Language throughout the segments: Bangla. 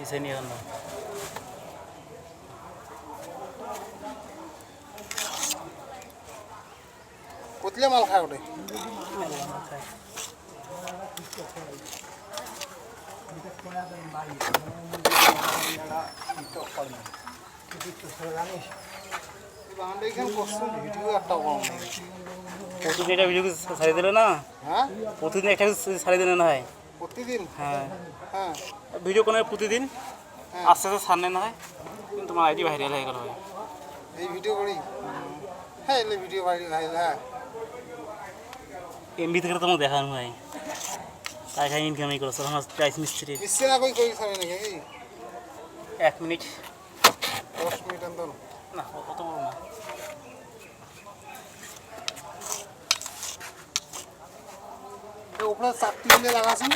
দিছে নি এখন কতলে মাল খায় ওটা প্রতিদিন একটা ভিডিও ছাড়িয়ে দিলে না হ্যাঁ প্রতিদিন একটা ছাড়িয়ে দিলে না হয় প্রতিদিন হ্যাঁ হ্যাঁ ভিডিও কোনো প্রতিদিন আস্তে আস্তে ছাড়লে না হয় কিন্তু তোমার আইডি ভাইরাল হয়ে গেল ভাই এই ভিডিও করি হ্যাঁ এলে ভিডিও ভাইরাল হ্যাঁ এমবি থেকে তোমার দেখানো হয় তাই খাই ইনকামই করছো আমার প্রাইস মিস্ত্রি মিশছে না কই কই ছাড়ে নাকি 1 মিনিট 10 মিনিট আন্দোলন না কত বড় না উপরে চাকতিগুলো লাগাছেন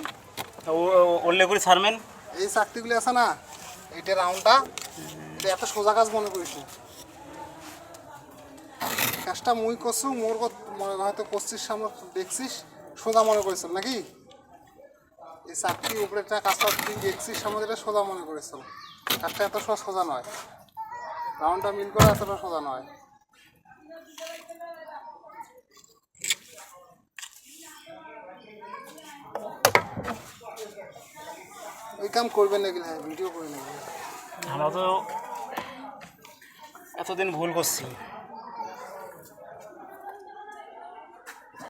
ওরলে করে ছাড়বেন এই চাকতিগুলো আছে না এটা রাউন্ডটা এটা এত সোজা কাজ মনে করিস না কাজটা মুই করছু মোর মনে হয়তো করছিস সামনে দেখছিস সোজা মনে করেছ নাকি এই চাকতি উপরে একটা কাজটা তুই দেখছিস সামনে এটা সোজা মনে করেছ কাজটা এত সোজা নয় রাউন্ডটা মিল করা এতটা সোজা নয় ওই কাম করবেন নাকি হ্যাঁ ভিডিও করে নাকি আমরা তো এতদিন ভুল করছি